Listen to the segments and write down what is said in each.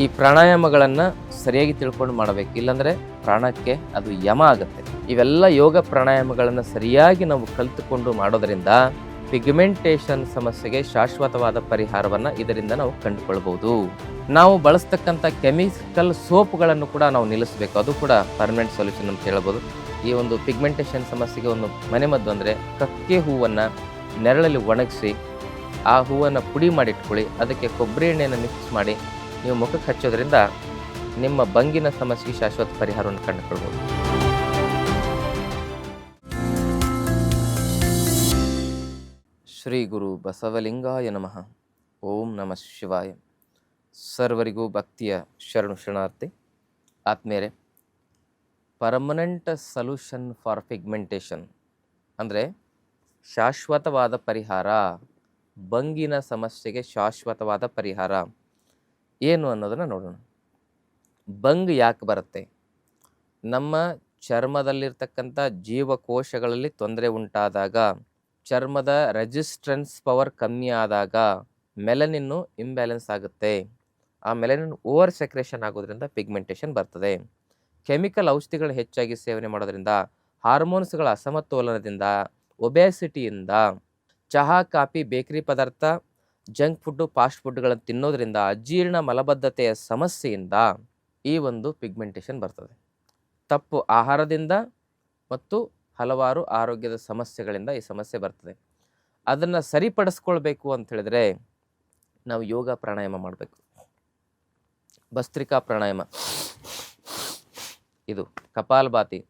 ಈ ಪ್ರಾಣಾಯಾಮಗಳನ್ನು ಸರಿಯಾಗಿ ತಿಳ್ಕೊಂಡು ಮಾಡಬೇಕು, ಇಲ್ಲಾಂದರೆ ಪ್ರಾಣಕ್ಕೆ ಅದು ಯಮ ಆಗುತ್ತೆ. ಇವೆಲ್ಲ ಯೋಗ ಪ್ರಾಣಾಯಾಮಗಳನ್ನು ಸರಿಯಾಗಿ ನಾವು ಕಲಿತುಕೊಂಡು ಮಾಡೋದರಿಂದ ಪಿಗ್ಮೆಂಟೇಷನ್ ಸಮಸ್ಯೆಗೆ ಶಾಶ್ವತವಾದ ಪರಿಹಾರವನ್ನು ಇದರಿಂದ ನಾವು ಕಂಡುಕೊಳ್ಬಹುದು. ನಾವು ಬಳಸ್ತಕ್ಕಂಥ ಕೆಮಿಕಲ್ ಸೋಪ್ಗಳನ್ನು ಕೂಡ ನಾವು ನಿಲ್ಲಿಸಬೇಕು, ಅದು ಕೂಡ ಪರ್ಮನೆಂಟ್ ಸೊಲ್ಯೂಷನ್ ಅಂತ ಹೇಳ್ಬೋದು. ಈ ಒಂದು ಪಿಗ್ಮೆಂಟೇಷನ್ ಸಮಸ್ಯೆಗೆ ಒಂದು ಮನೆಮದ್ದು ಅಂದರೆ ಕಕ್ಕೆ ಹೂವನ್ನು ನೆರಳಲ್ಲಿ ಒಣಗಿಸಿ ಆ ಹೂವನ್ನು ಪುಡಿ ಮಾಡಿಟ್ಕೊಳ್ಳಿ, ಅದಕ್ಕೆ ಕೊಬ್ಬರಿ ಎಣ್ಣೆಯನ್ನು ಮಿಕ್ಸ್ ಮಾಡಿ ನೀವು ಮುಖಕ್ಕೆ ಹಚ್ಚೋದ್ರಿಂದ ನಿಮ್ಮ ಬಂಗಿನ ಸಮಸ್ಯೆಗೆ ಶಾಶ್ವತ ಪರಿಹಾರವನ್ನು ಕಂಡುಕೊಳ್ಬೋದು. ಶ್ರೀ ಗುರು ಬಸವಲಿಂಗಾಯ ನಮಃ. ಓಂ ನಮಃ ಶಿವಾಯ. ಸರ್ವರಿಗೂ ಭಕ್ತಿಯ ಶರಣು ಶರಣಾರ್ಥಿ. ಆತ್ಮೇರೆ, ಪರ್ಮನೆಂಟ್ ಸೊಲ್ಯೂಷನ್ ಫಾರ್ ಪಿಗ್ಮೆಂಟೇಷನ್ ಅಂದರೆ ಶಾಶ್ವತವಾದ ಪರಿಹಾರ, ಬಂಗಿನ ಸಮಸ್ಯೆಗೆ ಶಾಶ್ವತವಾದ ಪರಿಹಾರ ಏನು ಅನ್ನೋದನ್ನು ನೋಡೋಣ. ಬಂಗ್ ಯಾಕೆ ಬರುತ್ತೆ? ನಮ್ಮ ಚರ್ಮದಲ್ಲಿರ್ತಕ್ಕಂಥ ಜೀವಕೋಶಗಳಲ್ಲಿ ತೊಂದರೆ ಉಂಟಾದಾಗ, ಚರ್ಮದ ರೆಸಿಸ್ಟೆನ್ಸ್ ಪವರ್ ಕಮ್ಮಿ ಆದಾಗ ಮೆಲನಿನ್ನು ಇಂಬ್ಯಾಲೆನ್ಸ್ ಆಗುತ್ತೆ. ಆ ಮೆಲನಿನ್ ಓವರ್ ಸೆಕ್ರೇಷನ್ ಆಗೋದ್ರಿಂದ ಪಿಗ್ಮೆಂಟೇಷನ್ ಬರ್ತದೆ. ಕೆಮಿಕಲ್ ಔಷಧಿಗಳು ಹೆಚ್ಚಾಗಿ ಸೇವನೆ ಮಾಡೋದ್ರಿಂದ, ಹಾರ್ಮೋನ್ಸ್ಗಳ ಅಸಮತೋಲನದಿಂದ, ಒಬೆಸಿಟಿಯಿಂದ, ಚಹಾ ಕಾಫಿ ಬೇಕರಿ ಪದಾರ್ಥ ಜಂಕ್ ಫುಡ್ಡು ಫಾಸ್ಟ್ ಫುಡ್ಗಳನ್ನು ತಿನ್ನೋದ್ರಿಂದ, ಅಜೀರ್ಣ ಮಲಬದ್ಧತೆಯ ಸಮಸ್ಯೆಯಿಂದ ಈ ಒಂದು ಪಿಗ್ಮೆಂಟೇಷನ್ ಬರ್ತದೆ. ತಪ್ಪು ಆಹಾರದಿಂದ ಮತ್ತು ಹಲವಾರು ಆರೋಗ್ಯದ ಸಮಸ್ಯೆಗಳಿಂದ ಈ ಸಮಸ್ಯೆ ಬರ್ತದೆ. ಅದನ್ನು ಸರಿಪಡಿಸ್ಕೊಳ್ಬೇಕು ಅಂತ ಹೇಳಿದ್ರೆ ನಾವು ಯೋಗ ಪ್ರಾಣಾಯಾಮ ಮಾಡಬೇಕು. ಭಸ್ತ್ರಿಕಾ ಪ್ರಾಣಾಯಾಮ, ಇದು ಕಪಾಲಭಾತಿ,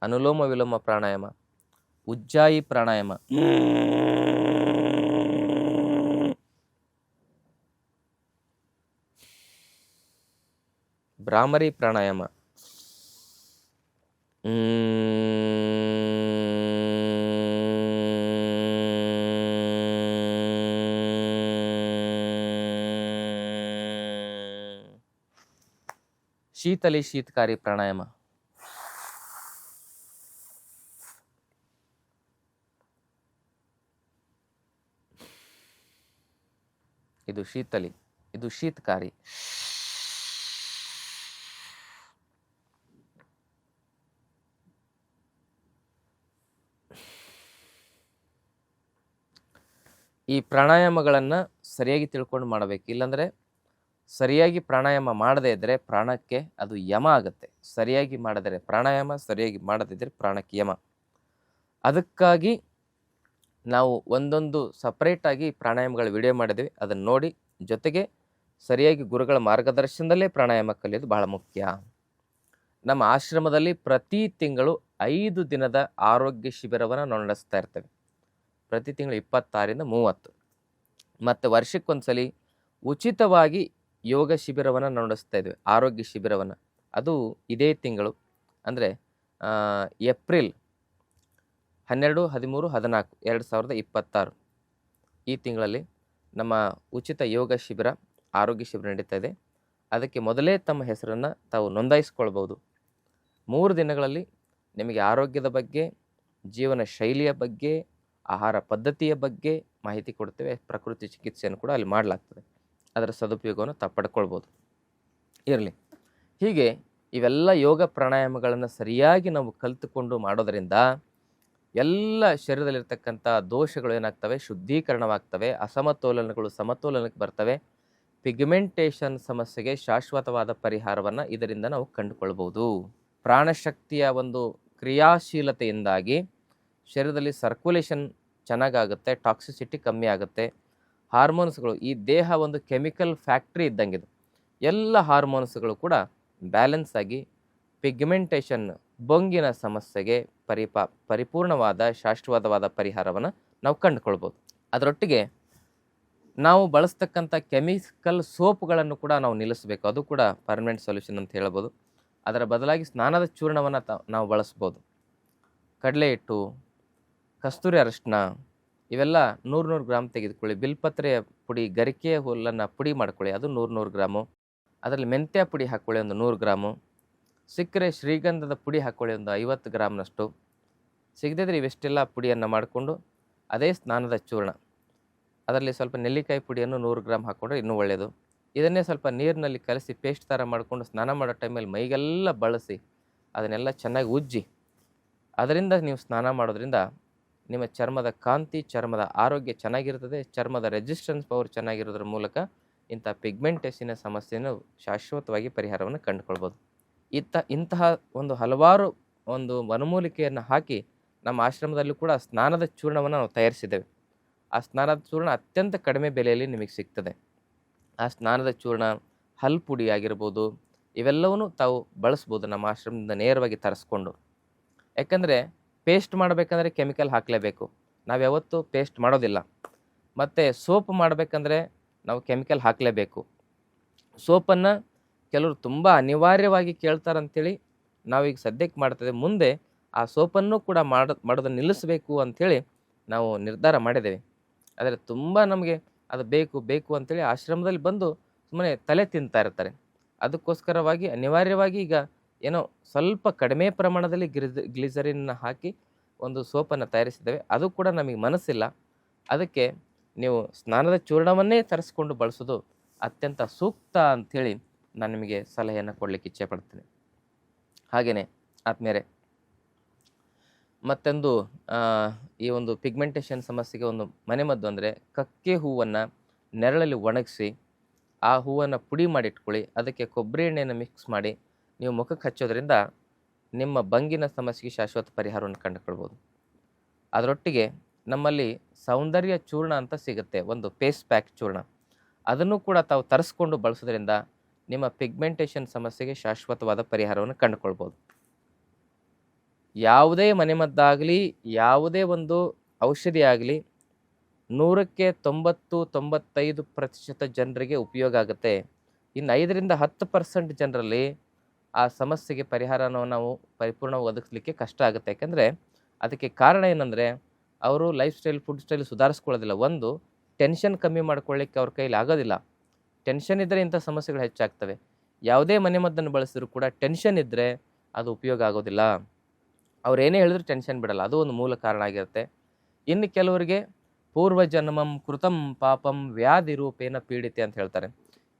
ಅನುಲೋಮ ವಿಲೋಮ ಪ್ರಾಣಾಯಾಮ, ಉಜ್ಜಾಯಿ ಪ್ರಾಣಾಯಾಮ, ಭ್ರಾಮರಿ ಪ್ರಾಣಾಯಾಮ, ಶೀತಲಿ ಶೀತಕಾರಿ ಪ್ರಾಣಾಯಾಮ, ಇದು ಶೀತಲಿ, ಇದು ಶೀತಕಾರಿ. ಈ ಪ್ರಾಣಾಯಾಮಗಳನ್ನು ಸರಿಯಾಗಿ ತಿಳ್ಕೊಂಡು ಮಾಡಬೇಕು, ಇಲ್ಲಾಂದರೆ ಸರಿಯಾಗಿ ಪ್ರಾಣಾಯಾಮ ಮಾಡದೇ ಇದ್ದರೆ ಪ್ರಾಣಕ್ಕೆ ಅದು ಯಮ ಆಗುತ್ತೆ. ಸರಿಯಾಗಿ ಮಾಡಿದರೆ ಪ್ರಾಣಾಯಾಮ, ಸರಿಯಾಗಿ ಮಾಡದಿದ್ದರೆ ಪ್ರಾಣಕ್ಕೆ ಯಮ. ಅದಕ್ಕಾಗಿ ನಾವು ಒಂದೊಂದು ಸಪ್ರೇಟಾಗಿ ಪ್ರಾಣಾಯಾಮಗಳ ವಿಡಿಯೋ ಮಾಡಿದ್ವಿ, ಅದನ್ನು ನೋಡಿ ಜೊತೆಗೆ ಸರಿಯಾಗಿ ಗುರುಗಳ ಮಾರ್ಗದರ್ಶನದಲ್ಲೇ ಪ್ರಾಣಾಯಾಮ ಕಲಿಯೋದು ಬಹಳ ಮುಖ್ಯ. ನಮ್ಮ ಆಶ್ರಮದಲ್ಲಿ ಪ್ರತಿ ತಿಂಗಳು 5 ದಿನದ ಆರೋಗ್ಯ ಶಿಬಿರವನ್ನು ನಾವು ನಡೆಸ್ತಾ ಇರ್ತೇವೆ. ಪ್ರತಿ ತಿಂಗಳು 26ರಿಂದ 30, ಮತ್ತು ವರ್ಷಕ್ಕೊಂದ್ಸಲಿ ಉಚಿತವಾಗಿ ಯೋಗ ಶಿಬಿರವನ್ನು ನಡೆಸ್ತಾ ಇದ್ವಿ, ಆರೋಗ್ಯ ಶಿಬಿರವನ್ನು. ಅದು ಇದೇ ತಿಂಗಳು ಅಂದರೆ ಏಪ್ರಿಲ್ 12, 13, 14, 2026 ಈ ತಿಂಗಳಲ್ಲಿ ನಮ್ಮ ಉಚಿತ ಯೋಗ ಶಿಬಿರ, ಆರೋಗ್ಯ ಶಿಬಿರ ನಡೀತಾ ಇದೆ. ಅದಕ್ಕೆ ಮೊದಲೇ ತಮ್ಮ ಹೆಸರನ್ನು ತಾವು ನೋಂದಾಯಿಸ್ಕೊಳ್ಬೋದು. 3 ದಿನಗಳಲ್ಲಿ ನಿಮಗೆ ಆರೋಗ್ಯದ ಬಗ್ಗೆ, ಜೀವನ ಶೈಲಿಯ ಬಗ್ಗೆ, ಆಹಾರ ಪದ್ಧತಿಯ ಬಗ್ಗೆ ಮಾಹಿತಿ ಕೊಡ್ತೇವೆ. ಪ್ರಕೃತಿ ಚಿಕಿತ್ಸೆಯನ್ನು ಕೂಡ ಅಲ್ಲಿ ಮಾಡಲಾಗ್ತದೆ. ಅದರ ಸದುಪಯೋಗವನ್ನು ತಾವು ಪಡ್ಕೊಳ್ಬೋದು. ಇರಲಿ, ಹೀಗೆ ಇವೆಲ್ಲ ಯೋಗ ಪ್ರಾಣಾಯಾಮಗಳನ್ನು ಸರಿಯಾಗಿ ನಾವು ಕಲಿತುಕೊಂಡು ಮಾಡೋದರಿಂದ ಎಲ್ಲ ಶರೀರದಲ್ಲಿರ್ತಕ್ಕಂಥ ದೋಷಗಳು ಏನಾಗ್ತವೆ, ಶುದ್ಧೀಕರಣವಾಗ್ತವೆ, ಅಸಮತೋಲನಗಳು ಸಮತೋಲನಕ್ಕೆ ಬರ್ತವೆ. ಪಿಗ್ಮೆಂಟೇಷನ್ ಸಮಸ್ಯೆಗೆ ಶಾಶ್ವತವಾದ ಪರಿಹಾರವನ್ನು ಇದರಿಂದ ನಾವು ಕಂಡುಕೊಳ್ಬೋದು. ಪ್ರಾಣಶಕ್ತಿಯ ಒಂದು ಕ್ರಿಯಾಶೀಲತೆಯಿಂದಾಗಿ ಶರೀರದಲ್ಲಿ ಸರ್ಕ್ಯುಲೇಷನ್ ಚೆನ್ನಾಗಾಗುತ್ತೆ, ಟಾಕ್ಸಿಸಿಟಿ ಕಮ್ಮಿ ಆಗುತ್ತೆ. ಹಾರ್ಮೋನ್ಸ್ಗಳು, ಈ ದೇಹ ಒಂದು ಕೆಮಿಕಲ್ ಫ್ಯಾಕ್ಟ್ರಿ ಇದ್ದಂಗಿದು, ಎಲ್ಲ ಹಾರ್ಮೋನ್ಸ್ಗಳು ಕೂಡ ಬ್ಯಾಲೆನ್ಸ್ ಆಗಿ ಪಿಗ್ಮೆಂಟೇಷನ್ ಬೊಂಗಿನ ಸಮಸ್ಯೆಗೆ ಪರಿಪೂರ್ಣವಾದ ಶಾಶ್ವತವಾದ ಪರಿಹಾರವನ್ನು ನಾವು ಕಂಡುಕೊಳ್ಬೋದು. ಅದರೊಟ್ಟಿಗೆ ನಾವು ಬಳಸ್ತಕ್ಕಂಥ ಕೆಮಿಕಲ್ ಸೋಪ್ಗಳನ್ನು ಕೂಡ ನಾವು ನಿಲ್ಲಿಸಬೇಕು, ಅದು ಕೂಡ ಪರ್ಮನೆಂಟ್ ಸೊಲ್ಯೂಷನ್ ಅಂತ ಹೇಳ್ಬೋದು. ಅದರ ಬದಲಾಗಿ ಸ್ನಾನದ ಚೂರ್ಣವನ್ನು ನಾವು ಬಳಸ್ಬೋದು. ಕಡಲೆ ಹಿಟ್ಟು, ಕಸ್ತೂರಿ ಅರಿಶಿನ ಇವೆಲ್ಲ 100 ಗ್ರಾಮ್ ತೆಗೆದುಕೊಳ್ಳಿ. ಬಿಲ್ಪತ್ರೆಯ ಪುಡಿ, ಗರಿಕೆಯ ಹುಲ್ಲನ್ನು ಪುಡಿ ಮಾಡ್ಕೊಳ್ಳಿ, ಅದು 100 ಗ್ರಾಮು. ಅದರಲ್ಲಿ ಮೆಂತ್ಯ ಪುಡಿ ಹಾಕ್ಕೊಳ್ಳಿ, ಒಂದು 100 ಗ್ರಾಮು. ಸಿಕ್ಕರೆ ಶ್ರೀಗಂಧದ ಪುಡಿ ಹಾಕ್ಕೊಳ್ಳಿ, ಒಂದು 50 ಗ್ರಾಮ್ನಷ್ಟು. ಸಿಗದಿದ್ರೆ ಇವೆಷ್ಟೆಲ್ಲ ಪುಡಿಯನ್ನು ಮಾಡಿಕೊಂಡು ಅದೇ ಸ್ನಾನದ ಚೂರ್ಣ ಅದರಲ್ಲಿ ಸ್ವಲ್ಪ ನೆಲ್ಲಿಕಾಯಿ ಪುಡಿಯನ್ನು 100 ಗ್ರಾಮ್ ಹಾಕ್ಕೊಂಡ್ರೆ ಇನ್ನೂ ಒಳ್ಳೆಯದು. ಇದನ್ನೇ ಸ್ವಲ್ಪ ನೀರಿನಲ್ಲಿ ಕಲಸಿ ಪೇಸ್ಟ್ ಥರ ಮಾಡಿಕೊಂಡು ಸ್ನಾನ ಮಾಡೋ ಟೈಮಲ್ಲಿ ಮೈಗೆಲ್ಲ ಬಳಸಿ ಅದನ್ನೆಲ್ಲ ಚೆನ್ನಾಗಿ ಉಜ್ಜಿ ಅದರಿಂದ ನೀವು ಸ್ನಾನ ಮಾಡೋದ್ರಿಂದ ನಿಮ್ಮ ಚರ್ಮದ ಕಾಂತಿ, ಚರ್ಮದ ಆರೋಗ್ಯ ಚೆನ್ನಾಗಿರ್ತದೆ. ಚರ್ಮದ ರೆಸಿಸ್ಟೆನ್ಸ್ ಪವರ್ ಚೆನ್ನಾಗಿರೋದ್ರ ಮೂಲಕ ಇಂಥ ಪಿಗ್ಮೆಂಟೇಷನ್ನ ಸಮಸ್ಯೆಯನ್ನು ಶಾಶ್ವತವಾಗಿ ಪರಿಹಾರವನ್ನು ಕಂಡುಕೊಳ್ಬೋದು. ಇಂತಹ ಒಂದು ಹಲವಾರು ಒಂದು ವನಮೂಲಿಕೆಯನ್ನು ಹಾಕಿ ನಮ್ಮ ಆಶ್ರಮದಲ್ಲೂ ಕೂಡ ಸ್ನಾನದ ಚೂರ್ಣವನ್ನು ನಾವು ತಯಾರಿಸಿದ್ದೇವೆ. ಆ ಸ್ನಾನದ ಚೂರ್ಣ ಅತ್ಯಂತ ಕಡಿಮೆ ಬೆಲೆಯಲ್ಲಿ ನಿಮಗೆ ಸಿಗ್ತದೆ. ಆ ಸ್ನಾನದ ಚೂರ್ಣ, ಹಲ್ಪುಡಿ ಆಗಿರ್ಬೋದು, ಇವೆಲ್ಲವೂ ತಾವು ಬಳಸ್ಬೋದು ನಮ್ಮ ಆಶ್ರಮದಿಂದ ನೇರವಾಗಿ ತರಿಸ್ಕೊಂಡು. ಯಾಕಂದರೆ ಪೇಸ್ಟ್ ಮಾಡಬೇಕಂದ್ರೆ ಕೆಮಿಕಲ್ ಹಾಕಲೇಬೇಕು, ನಾವು ಯಾವತ್ತೂ ಪೇಸ್ಟ್ ಮಾಡೋದಿಲ್ಲ. ಮತ್ತು ಸೋಪ್ ಮಾಡಬೇಕಂದ್ರೆ ನಾವು ಕೆಮಿಕಲ್ ಹಾಕಲೇಬೇಕು. ಸೋಪನ್ನು ಕೆಲವರು ತುಂಬ ಅನಿವಾರ್ಯವಾಗಿ ಕೇಳ್ತಾರಂಥೇಳಿ ನಾವೀಗ ಸದ್ಯಕ್ಕೆ ಮಾಡ್ತದೆ. ಮುಂದೆ ಆ ಸೋಪನ್ನು ಕೂಡ ಮಾಡೋದನ್ನು ನಿಲ್ಲಿಸಬೇಕು ಅಂಥೇಳಿ ನಾವು ನಿರ್ಧಾರ ಮಾಡಿದ್ದೇವೆ. ಆದರೆ ತುಂಬ ನಮಗೆ ಅದು ಬೇಕು ಅಂಥೇಳಿ ಆಶ್ರಮದಲ್ಲಿ ಬಂದು ಸುಮ್ಮನೆ ತಲೆ ತಿಂತಾ ಇರ್ತಾರೆ. ಅದಕ್ಕೋಸ್ಕರವಾಗಿ ಅನಿವಾರ್ಯವಾಗಿ ಈಗ ಏನೋ ಸ್ವಲ್ಪ ಕಡಿಮೆ ಪ್ರಮಾಣದಲ್ಲಿ ಗ್ಲಿಸರಿನ್ನ ಹಾಕಿ ಒಂದು ಸೋಪನ್ನು ತಯಾರಿಸಿದ್ದೇವೆ. ಅದು ಕೂಡ ನಮಗೆ ಮನಸ್ಸಿಲ್ಲ. ಅದಕ್ಕೆ ನೀವು ಸ್ನಾನದ ಚೂರ್ಣವನ್ನೇ ತರಿಸ್ಕೊಂಡು ಬಳಸೋದು ಅತ್ಯಂತ ಸೂಕ್ತ ಅಂಥೇಳಿ ನಾನು ನಿಮಗೆ ಸಲಹೆಯನ್ನು ಕೊಡಲಿಕ್ಕೆ ಇಚ್ಛೆ ಪಡ್ತೀನಿ. ಹಾಗೆಯೇ ಆದಮೇಲೆ ಮತ್ತೊಂದು ಈ ಒಂದು ಪಿಗ್ಮೆಂಟೇಷನ್ ಸಮಸ್ಯೆಗೆ ಒಂದು ಮನೆಮದ್ದು ಅಂದರೆ ಕಕ್ಕೆ ಹೂವನ್ನು ನೆರಳಲ್ಲಿ ಒಣಗಿಸಿ ಆ ಹೂವನ್ನು ಪುಡಿ ಮಾಡಿಟ್ಕೊಳ್ಳಿ. ಅದಕ್ಕೆ ಕೊಬ್ಬರಿ ಎಣ್ಣೆಯನ್ನು ಮಿಕ್ಸ್ ಮಾಡಿ ನೀವು ಮುಖಕ್ಕೆ ಹಚ್ಚೋದ್ರಿಂದ ನಿಮ್ಮ ಬಂಗಿನ ಸಮಸ್ಯೆಗೆ ಶಾಶ್ವತ ಪರಿಹಾರವನ್ನು ಕಂಡುಕೊಳ್ಬೋದು. ಅದರೊಟ್ಟಿಗೆ ನಮ್ಮಲ್ಲಿ ಸೌಂದರ್ಯ ಚೂರ್ಣ ಅಂತ ಸಿಗುತ್ತೆ, ಒಂದು ಫೇಸ್ ಪ್ಯಾಕ್ ಚೂರ್ಣ. ಅದನ್ನು ಕೂಡ ತಾವು ತರಿಸ್ಕೊಂಡು ಬಳಸೋದ್ರಿಂದ ನಿಮ್ಮ ಪಿಗ್ಮೆಂಟೇಷನ್ ಸಮಸ್ಯೆಗೆ ಶಾಶ್ವತವಾದ ಪರಿಹಾರವನ್ನು ಕಂಡುಕೊಳ್ಬೋದು. ಯಾವುದೇ ಮನೆಮದ್ದಾಗಲಿ, ಯಾವುದೇ ಒಂದು ಔಷಧಿ ಆಗಲಿ 100ಕ್ಕೆ 90-95% ಜನರಿಗೆ ಉಪಯೋಗ ಆಗುತ್ತೆ. ಇನ್ನು 5-10% ಜನರಲ್ಲಿ ಆ ಸಮಸ್ಯೆಗೆ ಪರಿಹಾರವನ್ನು ನಾವು ಪರಿಪೂರ್ಣವಾಗಿ ಒದಗಿಸ್ಲಿಕ್ಕೆ ಕಷ್ಟ ಆಗುತ್ತೆ. ಯಾಕಂದರೆ ಅದಕ್ಕೆ ಕಾರಣ ಏನಂದರೆ ಅವರು ಲೈಫ್ ಸ್ಟೈಲ್, ಫುಡ್ ಸ್ಟೈಲ್ ಸುಧಾರಿಸ್ಕೊಳ್ಳೋದಿಲ್ಲ. ಒಂದು, ಟೆನ್ಷನ್ ಕಮ್ಮಿ ಮಾಡ್ಕೊಳ್ಳಿಕ್ಕೆ ಅವ್ರ ಕೈಲಿ ಆಗೋದಿಲ್ಲ. ಟೆನ್ಷನ್ ಇದ್ದರೆ ಇಂಥ ಸಮಸ್ಯೆಗಳು ಹೆಚ್ಚಾಗ್ತವೆ. ಯಾವುದೇ ಮನೆಮದ್ದನ್ನು ಬಳಸಿದ್ರು ಕೂಡ ಟೆನ್ಷನ್ ಇದ್ದರೆ ಅದು ಉಪಯೋಗ ಆಗೋದಿಲ್ಲ. ಅವ್ರು ಏನೇ ಹೇಳಿದ್ರು ಟೆನ್ಷನ್ ಬಿಡಲ್ಲ, ಅದು ಒಂದು ಮೂಲ ಕಾರಣ ಆಗಿರುತ್ತೆ. ಇನ್ನು ಕೆಲವರಿಗೆ ಪೂರ್ವಜನ್ಮಂ ಕೃತಂ ಪಾಪಂ ವ್ಯಾಧಿ ರೂಪೇಣ ಪೀಡಿತೆ ಅಂತ ಹೇಳ್ತಾರೆ.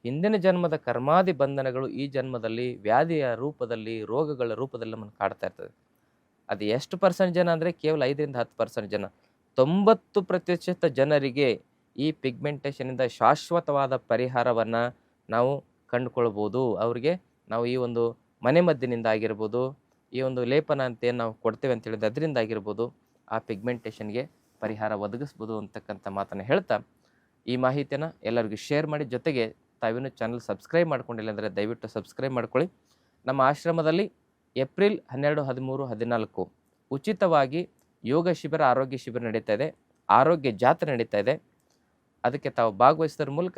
ಹಿಂದಿನ ಜನ್ಮದ ಕರ್ಮಾದಿ ಬಂಧನಗಳು ಈ ಜನ್ಮದಲ್ಲಿ ವ್ಯಾಧಿಯ ರೂಪದಲ್ಲಿ, ರೋಗಗಳ ರೂಪದಲ್ಲಿ ನಮ್ಮನ್ನು ಕಾಡ್ತಾ ಇರ್ತದೆ. ಅದು ಎಷ್ಟು % ಜನ ಅಂದರೆ ಕೇವಲ 5-10% ಜನ. 90% ಜನರಿಗೆ ಈ ಪಿಗ್ಮೆಂಟೇಷನಿಂದ ಶಾಶ್ವತವಾದ ಪರಿಹಾರವನ್ನು ನಾವು ಕಂಡುಕೊಳ್ಬೋದು. ಅವರಿಗೆ ನಾವು ಈ ಒಂದು ಮನೆಮದ್ದಿನಿಂದ ಆಗಿರ್ಬೋದು, ಈ ಒಂದು ಲೇಪನ ಅಂತ ಏನು ನಾವು ಕೊಡ್ತೇವೆ ಅಂತ ಹೇಳಿದ್ರೆ ಅದರಿಂದ ಆಗಿರ್ಬೋದು ಆ ಪಿಗ್ಮೆಂಟೇಷನ್ಗೆ ಪರಿಹಾರ ಒದಗಿಸ್ಬೋದು ಅಂತಕ್ಕಂಥ ಮಾತನ್ನು ಹೇಳ್ತಾ ಈ ಮಾಹಿತಿಯನ್ನು ಎಲ್ಲರಿಗೂ ಶೇರ್ ಮಾಡಿ. ಜೊತೆಗೆ ತಾವಿನ್ನೂ ಚಾನಲ್ ಸಬ್ಸ್ಕ್ರೈಬ್ ಮಾಡ್ಕೊಂಡಿಲ್ಲ ಅಂದರೆ ದಯವಿಟ್ಟು ಸಬ್ಸ್ಕ್ರೈಬ್ ಮಾಡ್ಕೊಳ್ಳಿ. ನಮ್ಮ ಆಶ್ರಮದಲ್ಲಿ ಏಪ್ರಿಲ್ 12, 13, 14 ಉಚಿತವಾಗಿ ಯೋಗ ಶಿಬಿರ, ಆರೋಗ್ಯ ಶಿಬಿರ ನಡೀತಾ ಇದೆ. ಆರೋಗ್ಯ ಜಾತ್ರೆ ನಡೀತಾ ಇದೆ. ಅದಕ್ಕೆ ತಾವು ಭಾಗವಹಿಸೋದ್ರ ಮೂಲಕ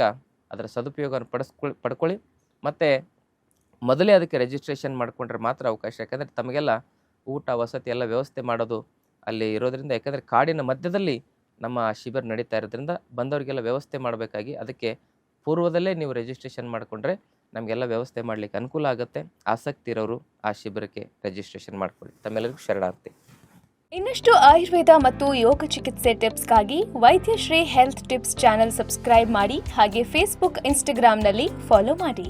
ಅದರ ಸದುಪಯೋಗವನ್ನು ಪಡ್ಕೊಳ್ಳಿ. ಮತ್ತು ಮೊದಲೇ ಅದಕ್ಕೆ ರಿಜಿಸ್ಟ್ರೇಷನ್ ಮಾಡಿಕೊಂಡ್ರೆ ಮಾತ್ರ ಅವಕಾಶ. ಯಾಕಂದರೆ ತಮಗೆಲ್ಲ ಊಟ, ವಸತಿ ಎಲ್ಲ ವ್ಯವಸ್ಥೆ ಮಾಡೋದು ಅಲ್ಲಿ ಇರೋದ್ರಿಂದ, ಯಾಕಂದರೆ ಕಾಡಿನ ಮಧ್ಯದಲ್ಲಿ ನಮ್ಮ ಶಿಬಿರ ನಡೀತಾ ಇರೋದ್ರಿಂದ ಬಂದವರಿಗೆಲ್ಲ ವ್ಯವಸ್ಥೆ ಮಾಡಬೇಕಾಗಿ ಅದಕ್ಕೆ ಪೂರ್ವದಲ್ಲೇ ನೀವು ರಿಜಿಸ್ಟ್ರೇಷನ್ ಮಾಡಿಕೊಂಡ್ರೆ ನಮಗೆಲ್ಲ ವ್ಯವಸ್ಥೆ ಮಾಡಲಿಕ್ಕೆ ಅನುಕೂಲ ಆಗುತ್ತೆ. ಆಸಕ್ತಿ ಇರೋರು ಆ ಶಿಬಿರಕ್ಕೆ ರಿಜಿಸ್ಟ್ರೇಷನ್ ಮಾಡ್ಕೊಳ್ಳಿ. ತಮ್ಮೆಲ್ಲರಿಗೂ ಶರಣಾರ್ಥಿ. ಇನ್ನಷ್ಟು ಆಯುರ್ವೇದ ಮತ್ತು ಯೋಗ ಚಿಕಿತ್ಸೆ ಟಿಪ್ಸ್ಗಾಗಿ Vaidyashri health tips channel subscribe ಮಾಡಿ. ಹಾಗೆ ಫೇಸ್ಬುಕ್, ಇನ್ಸ್ಟಾಗ್ರಾಂನಲ್ಲಿ ಫಾಲೋ ಮಾಡಿ.